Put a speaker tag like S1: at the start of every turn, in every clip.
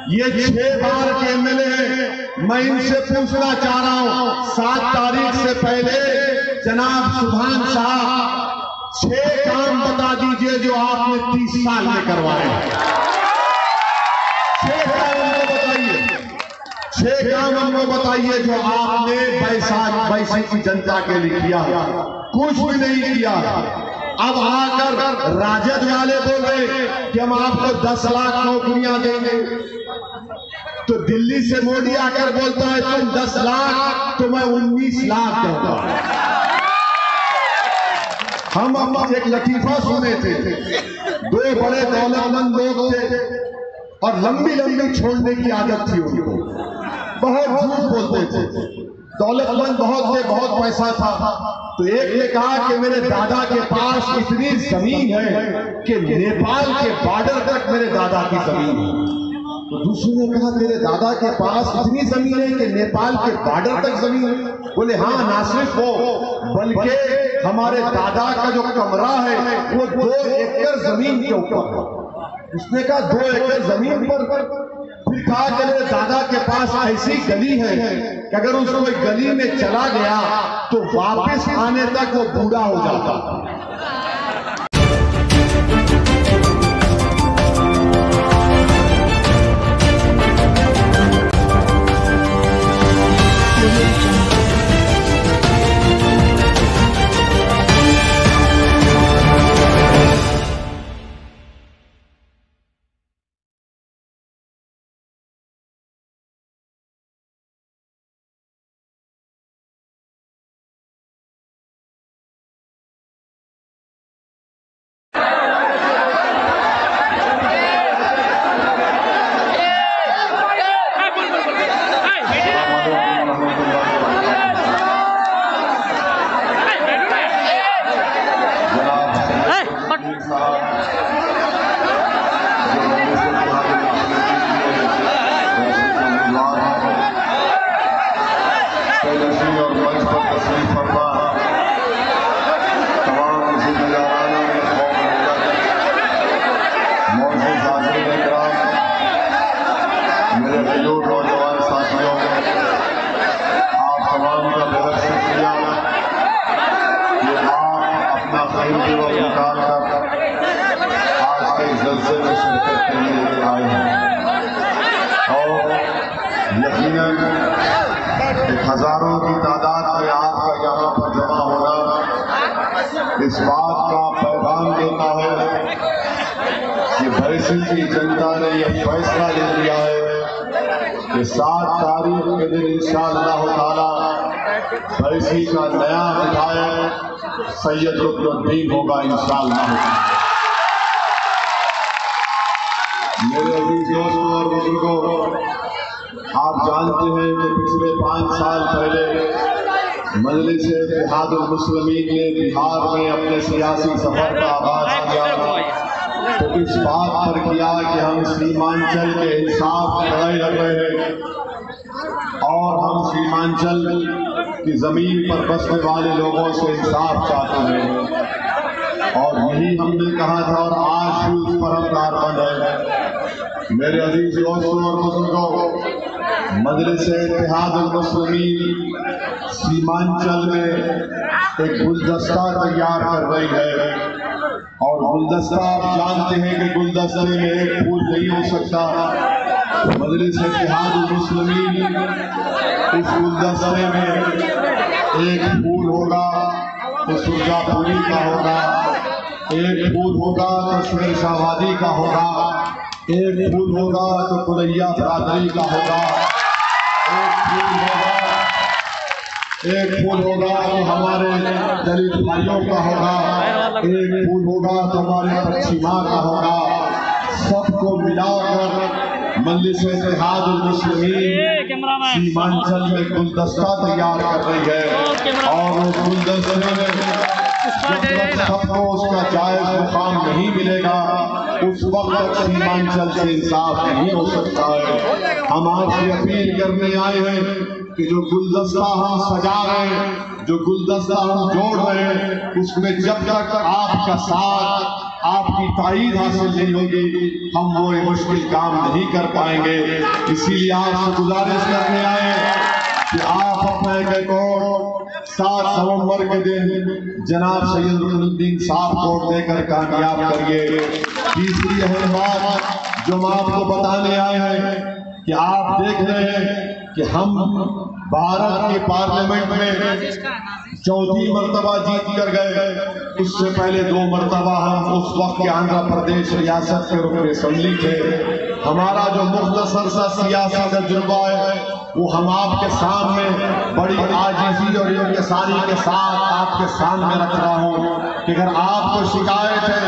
S1: ये 6 बार के एमएलए हैं। मैं इनसे पूछना चाह रहा हूं, 7 तारीख से पहले जनाब सुभान साहब 6 काम बता दीजिए जो आपने 30 साल में करवाए। 6 काम हमको बताइए, 6 काम हमको बताइए जो आपने वैशाली की जनता के लिए किया। कुछ भी नहीं किया। अब आकर राजद वाले बोल रहे कि हम आपको 10 लाख नौकरियां देंगे, तो दिल्ली से मोदी आकर बोलता है तुम 10 लाख तो मैं 19 लाख दूंगा। हम एक लतीफा सुने थे, 2 बड़े दौलतमंद लोग थे और लंबी लंबी छोड़ने की आदत थी उनको, बहुत झूठ बोलते थे। दौलतमंद बहुत थे, बहुत पैसा था। तो एक ने कहा कि मेरे दादा के पास इतनी जमीन है कि नेपाल के बॉर्डर तक मेरे दादा की जमीन है। तो दूसरे ने कहा तेरे दादा के पास इतनी जमीन है कि नेपाल के बॉर्डर तक जमीन है? बोले हाँ, ना सिर्फ वो बल्कि हमारे दादा का जो कमरा है वो 2 एकड़ जमीन के ऊपर है। उसने कहा 2 एकड़ जमीन पर। फिर कहा कि मेरे दादा के पास ऐसी गली है कि अगर उसको गली में चला गया तो वापस आने तक वो बूढ़ा हो जाता। हजारों की तादाद में आपका यहाँ पर जमा होना इस बात का पैगाम देता है कि भैंसी की जनता ने यह फैसला ले लिया है कि 7 तारीख के दिन इंशाअल्लाह ताला भैंसी का नया विधायक सैयद रुकनुद्दीन होगा इंशाअल्लाह। मेरे अजीज दोस्तों और बुजुर्गों, आप जानते हैं कि पिछले 5 साल पहले मजलिस इत्तेहादुल मुस्लिमीन ने बिहार में अपने सियासी सफर का आगाज किया तो इस बात पर किया कि हम सीमांचल के इंसाफ की लड़ाई लड़ रहे हैं और हम सीमांचल की जमीन पर बसने वाले लोगों से इंसाफ चाहते हैं और यही हमने कहा था और आज भी उस पर हम कारबंद है। मेरे अजीज दोस्तों और बुजुर्गों, मजलिस इत्तेहादुल मुस्लिमीन सीमांचल में एक गुलदस्ता तैयार कर रही है और गुलदस्ता आप जानते हैं कि गुलदस्ते में एक फूल नहीं हो सकता। मजलिस इत्तेहादुल मुस्लिमीन इस गुलदस्ते में एक फूल होगा तो सुरजापुरी का होगा, एक फूल होगा तो शेर शाहवादी का होगा, एक फूल होगा तो कुलैया बरादरी का होगा, एक फूल होगा तो हमारे दलित भाइयों का होगा, एक फूल होगा तो हमारे पश्चिमा का होगा। सबको मिलाकर मजलिस इत्तेहादुल मुस्लिमीन सीमांचल में गुलदस्ता तैयार कर रही है और उस गुलदस्ते में सबको उसका जायज मुकाम नहीं मिलेगा उस वक्त तक सीमांचल से इंसाफ नहीं हो सकता है। हम आपसे अपील करने आए हैं कि जो गुलदस्ता हम सजा रहे हैं, जो गुलदस्ता हम जोड़ रहे हैं, उसमें जब तक आपका साथ, आपकी ताईद हासिल नहीं होगी हम वो मुश्किल काम नहीं कर पाएंगे। इसीलिए आपसे गुजारिश करने आए कि आप अपना एक रिकॉर्ड 7 नवंबर के दिन जनाब सैयद रुकनुद्दीन साहब को देकर कामयाब करिए। तीसरी अहम बात जो हम आपको बताने आए हैं कि आप देख रहे हैं कि हम भारत के पार्लियामेंट में चौथी मर्तबा जीत कर गए। उससे पहले 2 मर्तबा हम उस वक्त के आंध्र प्रदेश रियासत के रुकन असेंबली थे। हमारा जो मुख्तसर सा सियासी तजुर्बा है वो हम आपके सामने बड़ी आजिज़ी और इंकिसारी के साथ आपके सामने रख रहा हूँ कि अगर आपको शिकायत है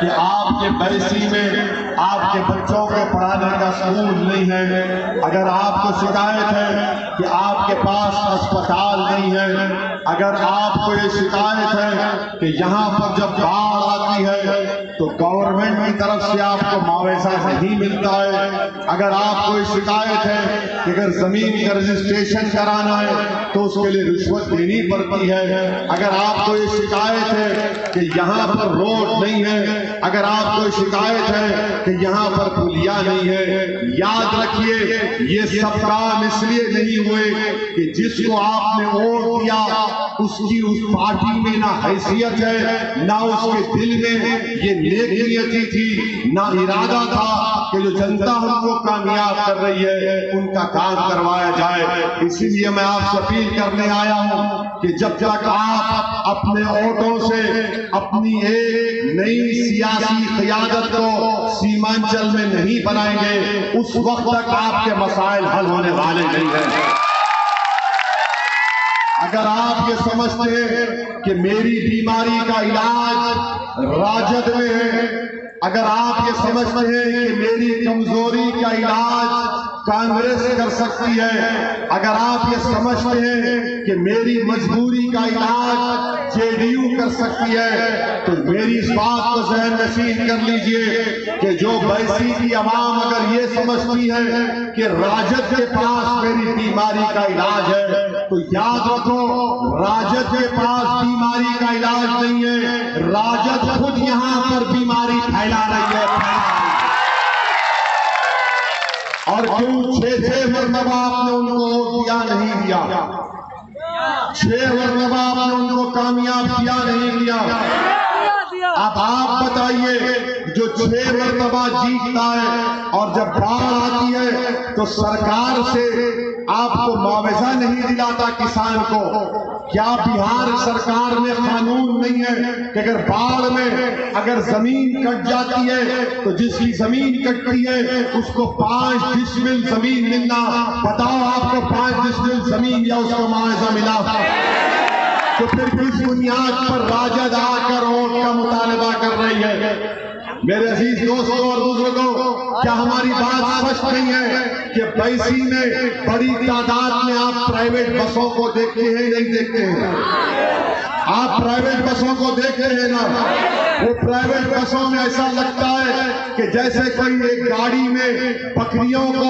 S1: कि आपके बैसी में आपके बच्चों को पढ़ाने का स्कूल नहीं है, अगर आपको शिकायत है कि आपके पास अस्पताल नहीं है, अगर आपको ये शिकायत है कि यहाँ पर जब बाढ़ आती है तो गवर्नमेंट की तरफ से आपको मुआवजा नहीं मिलता है, अगर आपको ये शिकायत है कि अगर जमीन का रजिस्ट्रेशन कराना है तो उसके लिए रिश्वत देनी पड़ती है, अगर आपको ये शिकायत है कि यहाँ पर रोड नहीं है, अगर आपको शिकायत है कि यहाँ पर पुलिया नहीं है, याद रखिए ये सब काम इसलिए नहीं हुए कि जिसको आपने वोट दिया उसकी उस पार्टी में ना हैसियत है, ना उसके दिल में ये नेक नियति थी, ना इरादा था कि जो जनता हमको कामयाब कर रही है उनका काम करवाया जाए। इसीलिए मैं आपसे अपील करने आया हूँ कि जब तक आप अपने वोटों से अपनी एक नई सियासी क़यादत को सीमांचल में नहीं बनाएंगे उस वक्त तक आपके मसाइल हल होने वाले नहीं हैं। अगर आप ये समझते हैं कि मेरी बीमारी का इलाज राजद में है, अगर आप ये समझते हैं कि मेरी कमजोरी का इलाज कांग्रेस कर सकती है, अगर आप ये समझते हैं कि मेरी मजबूरी का इलाज जेडीयू कर सकती है, तो मेरी इस बात को ज़हन नशीन कर लीजिए कि जो बैसी की आवाम अगर ये समझती है कि राजद के पास मेरी बीमारी का इलाज है, तो याद रखो राजद के पास बीमारी का इलाज नहीं है, राजद खुद यहाँ पर बीमारी फैला रही है। और क्यों 6 मरतबा आपने उनको दिया नहीं दिया, 6 मरतबा आपने उनको कामयाब किया नहीं किया। अब आप बताइए जो 6 मरतबा जीतता है और जब बाढ़ आती है तो सरकार से आपको मुआवजा नहीं दिलाता किसान को, क्या बिहार सरकार में कानून नहीं है कि अगर बाढ़ में अगर जमीन कट जाती है तो जिसकी जमीन कटती है उसको 5 डिसमिल जमीन मिलना? बताओ आपको 5 डिसमिल जमीन या उसको मुआवजा मिला? तो फिर किस बुनियाद पर राजद आकर वोट का मुतालबा कर रही है? मेरे अजीज दोस्तों और बुजुर्गों, क्या हमारी बात स्पष्ट नहीं है कि बैसी में बड़ी तादाद में आप प्राइवेट बसों को देखते हैं नहीं देखते हैं? आप प्राइवेट बसों को देखते हैं ना? वो प्राइवेट बसों में ऐसा लगता है कि जैसे कोई एक गाड़ी में बकरियों को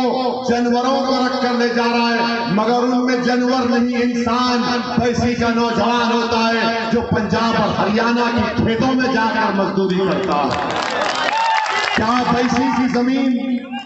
S1: जानवरों को रख कर ले जा रहा है, मगर उनमें जानवर नहीं इंसान बैसी का नौजवान होता है जो पंजाब और हरियाणा के खेतों में जाकर मजदूरी करता है। क्या बैसी की जमीन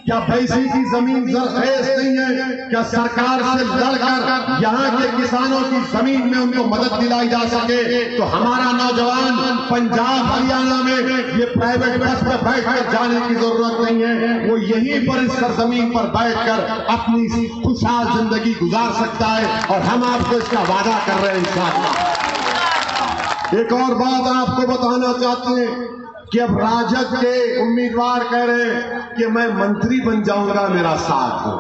S1: जरखेज नहीं है? क्या सरकार से लड़कर यहाँ के किसानों की जमीन में उनको मदद दिलाई जा सके? तो हमारा नौजवान पंजाब हरियाणा में ये प्राइवेट बस में बैठकर जाने की जरूरत नहीं है, वो यहीं पर इस सरजमीन पर बैठकर अपनी खुशहाल जिंदगी गुजार सकता है और हम आपको इसका वादा कर रहे हैं इंशाअल्लाह। एक और बात आपको बताना चाहते हैं कि अब राजद के उम्मीदवार कह रहे हैं कि मैं मंत्री बन जाऊंगा, मेरा साथ हो।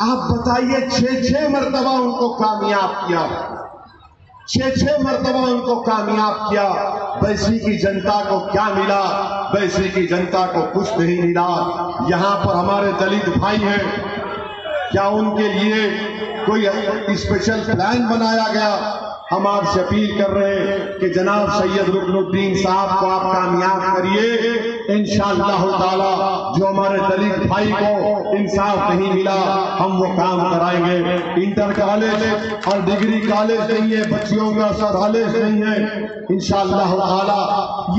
S1: आप बताइए 6 मरतबा उनको कामयाब किया, 6 मरतबा उनको कामयाब किया, बैसी की जनता को क्या मिला? बैसी की जनता को कुछ नहीं मिला। यहाँ पर हमारे दलित भाई हैं, क्या उनके लिए कोई स्पेशल प्लान बनाया गया? हम आपसे अपील कर रहे हैं कि जनाब सैयद रुकनुद्दीन साहब को आप कामयाब करिए। इंशाअल्लाह ताला जो हमारे दलित भाई को इंसाफ नहीं मिला हम वो काम कराएंगे। इंटर कॉलेज और डिग्री कॉलेज नहीं है, बच्चियों का कॉलेज नहीं है। इंशाअल्लाह ताला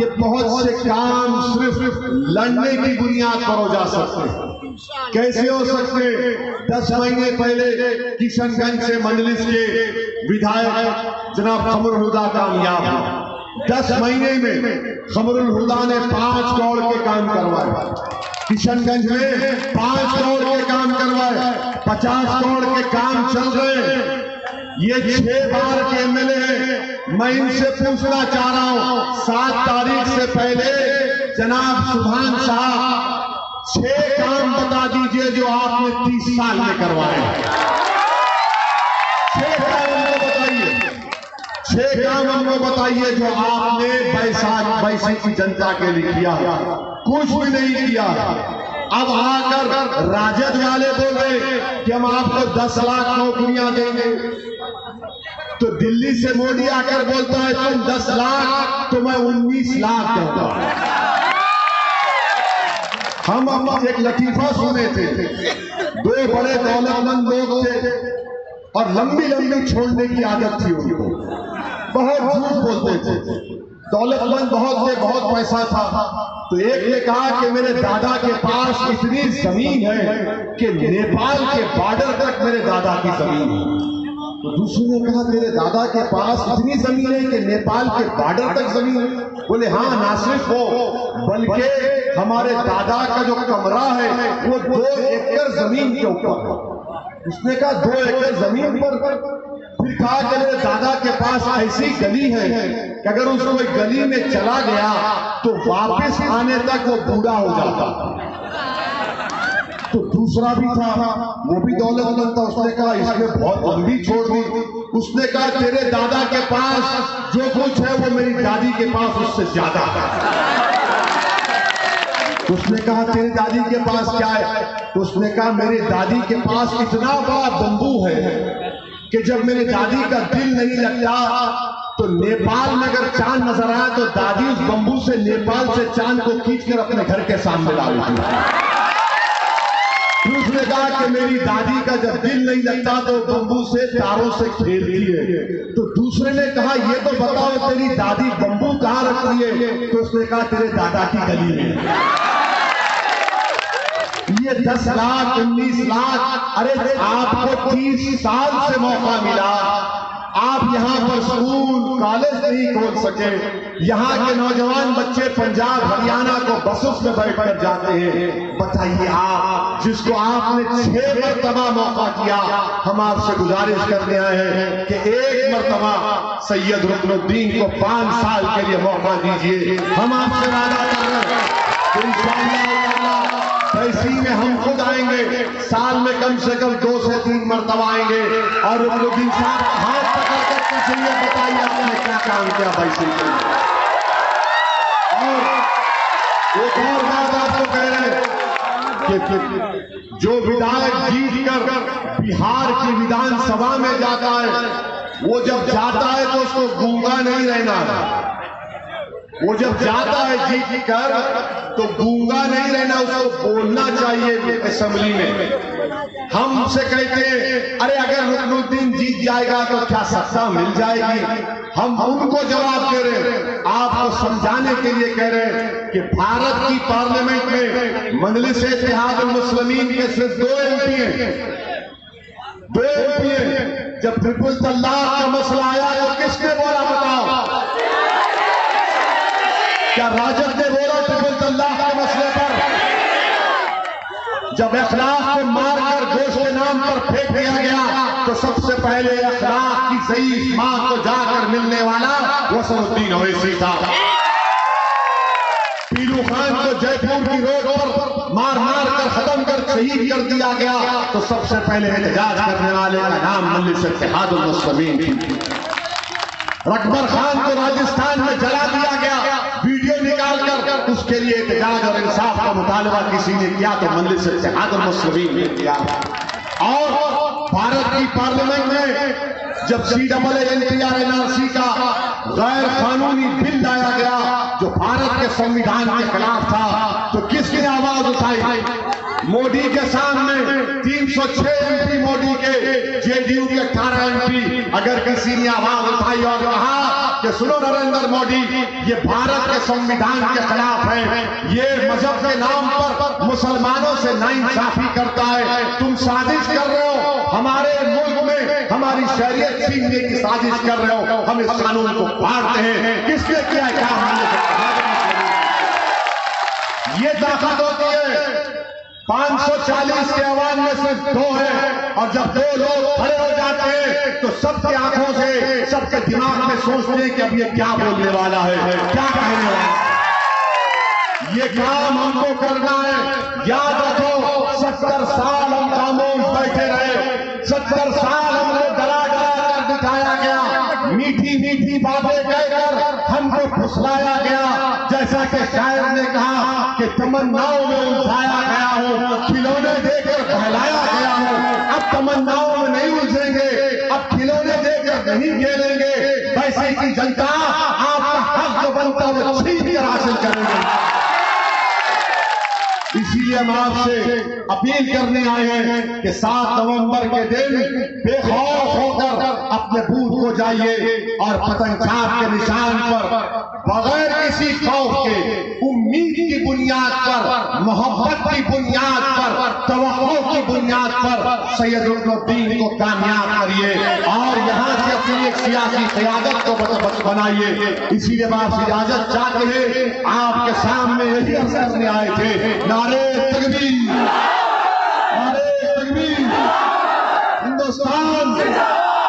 S1: ये बहुत से काम सिर्फ लड़ने की बुनियाद पर हो जा सकते हैं। कैसे हो सकते? 10 महीने पहले किशनगंज से मंजलिस के विधायक जनाब कमरुल हुदा कामयाब हुए। 10 महीने में कमरुल हुदा ने 5 करोड़ के काम करवाए। किशनगंज में 5 करोड़ के काम करवाए, 50 करोड़ के काम चल रहे। ये 6 बार के एमएलए हैं। मैं इनसे पूछना चाह रहा हूं 7 तारीख से पहले जनाब सुभान साहब 6 काम बता दीजिए जो आपने 30 साल में करवाए। 6 काम हमको बताइए, 6 काम हमको बताइए जो आपने बैसाख की जनता के लिए किया। कुछ भी नहीं किया। अब आकर राजद वाले बोल रहे कि हम आपको 10 लाख नौकरियां देंगे। तो दिल्ली से मोदी आकर बोलता है तुम 10 लाख तो मैं 19 लाख दूंगा। हम एक लतीफा सुने थे, 2 बड़े दौलतमंद लोग थे और लंबी लंबी छोड़ने की आदत थी उनको, बहुत झूठ बोलते थे। दौलतमंद बहुत थे, बहुत पैसा था। तो एक ने कहा कि मेरे दादा के पास इतनी जमीन है कि नेपाल के बॉर्डर तक मेरे दादा की जमीन है। तो दूसरे ने कहा तेरे दादा के पास इतनी जमीन है कि नेपाल के बॉर्डर तक जमीन है? बोले हाँ, ना सिर्फ वो बल्कि हमारे दादा का जो कमरा है वो 2 एकड़ जमीन के ऊपर है। उसने कहा 2 एकड़ जमीन पर? फिर कहा कि मेरे दादा के पास ऐसी गली है कि अगर उसको एक गली में चला गया तो वापस आने तक वो बूढ़ा हो जाता। तो दूसरा भी था, वो भी दौलतमंद था। उसने कहा इसने बहुत लंबी छोड़ दी। उसने कहा तेरे दादा के पास जो कुछ है वो मेरी दादी के पास उससे ज्यादा है। उसने कहा तेरी दादी के पास क्या है? तो उसने कहा मेरी दादी के पास इतना बड़ा बंबू है कि जब मेरी दादी का दिल नहीं लगता तो नेपाल में अगर चांद नजर आया तो दादी उस बंबू से नेपाल से चांद को खींचकर अपने घर के सामने ला लेती थी। उसने कहा कि मेरी दादी का जब दिल नहीं लगता तो बंबू से तारों से खेलती है। तो दूसरे ने कहा ये तो बताओ तेरी दादी बंबू कहाँ रखती है? तो उसने कहा तेरे दादा की गली में। ये 10 लाख 19 लाख, अरे आपको 30 साल से मौका मिला, आप यहाँ पर स्कूल कॉलेज नहीं खोल सके। यहाँ के नौजवान बच्चे पंजाब हरियाणा को बसों में बैठकर जाते हैं। बताइए आप जिसको आपने 6 मरतबा मौका दिया, हम आपसे गुजारिश करने आए हैं कि 1 मरतबा सैयद रुकनुद्दीन को 5 साल के लिए मौका दीजिए। हम आपसे वादा कर रहे हैं इंशाअल्लाह इसी में हम खुद आएंगे, साल में कम से कम 2 से 3 मरतबा आएंगे और रुकनुद्दीन साहब हाथ पकड़ कर पूछेंगे बताइए आपने क्या काम किया वैसे। और एक और बात आपको कह रहे हैं कि जो विधायक जीत कर बिहार की विधानसभा में जाता है वो जब जाता है तो उसको गूंगा नहीं रहना है। वो जब जाता है जीत कर तो गूंगा नहीं रहना, उसको बोलना चाहिए असेंबली में। हमसे कहते हैं अरे अगर रुकनुद्दीन जीत जाएगा तो क्या सत्ता मिल जाएगी? हम उनको जवाब दे रहे हैं, आपको समझाने के लिए कह रहे हैं कि भारत की पार्लियामेंट में मजलिस इत्तेहादुल मुस्लिमीन के सिर्फ 2 MP हैं। 2 MP हैं। जब ट्रिपल तलाक का मसला आया तो किसने बोला बताओ? क्या राजद ने बोला ट्रिपल तलाक के मसले पर? जब अखलाक को मारकर गोश्त के नाम पर फेंक दिया गया तो सबसे पहले अखलाक की सही मां को जाकर मिलने वाला वसीउद्दीन ओवैसी था। पीलू खान को जयपुर की रोड पर मार मार कर खत्म कर शहीद कर दिया गया तो सबसे पहले एहतजाज करने वाले का नाम मजलिस इत्तेहादुल मुस्लिमीन थी। रकबर खान को राजस्थान में जला दिया गया, वीडियो निकाल कर उसके लिए एहतजाज और इंसाफ का मुतालबा किसी ने किया तो मजलिस इत्तेहादुल मुस्लिमीन ने किया। और भारत की पार्लियामेंट में जब CAA-NRC का गैर कानूनी बिल लाया गया जो भारत के संविधान के खिलाफ था, तो किसने आवाज उठाई? मोदी के सामने 306 MP मोदी के, JDU के 18 MP। अगर किसी ने आवाज उठाई और कहा कि सुनो नरेंद्र मोदी, ये भारत के संविधान के खिलाफ है, ये मजहब के नाम पर मुसलमानों से नाइंसाफी करता है, तुम साजिश कर रहे हो, हमारे मुल्क में हमारी शरीयत छीनने की साजिश कर रहे हो, हम इस कानून को फाड़ते हैं। किसने किया है? क्या ये ताकत होती है। 540 के आवाज में सिर्फ 2 है, और जब 2 लोग खड़े हो जाते हैं तो सबकी आंखों से, सबके दिमाग में सोचते हैं कि अब ये क्या बोलने वाला है, क्या कहने वाला है। ये काम हमको करना है। याद रखो, 70 साल हम खामोश बैठे रहे, 70 साल हमको डरा डरा कर दिखाया गया, मीठी मीठी बातें कहकर हमको फुसलाया गया। जैसा कि शायर ने कहा कि तमन्नाओं में उलझाया गया हो, खिलौने देकर बहलाया गया हो। अब तमन्नाओं में नहीं उलझेंगे, अब खिलौने देकर नहीं खेलेंगे। वैसे की जनता आपका हक जो बनता है वो छीन कर हासिल करेंगे। इसीलिए हम आपसे अपील करने आए हैं कि 7 नवंबर के दिन बेखौफ होकर अपने बूथ को जाइए और पतंग छाप के निशान पर बगैर किसी खौफ के, उम्मीद की बुनियाद पर, मोहब्बत की बुनियाद पर, तवक्को की बुनियाद पर सैयदुद्दीन को कामयाब करिए और यहाँ से अपनी एक सियासी क़यादत को बनाइए। इसीलिए हम आपसे इजाजत चाहते हैं, आपके सामने यही अर्ज करने आए थे। नारे तकबीर, नारे तकबीर, हिंदुस्तान,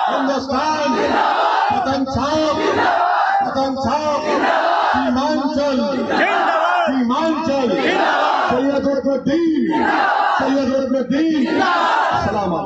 S1: हिंदुस्तान, पतंग छाप, पतंग छाप, सीमांचल, सीमांचल, सैयदुद्दीन, सैयदुद्दीन। सलाम।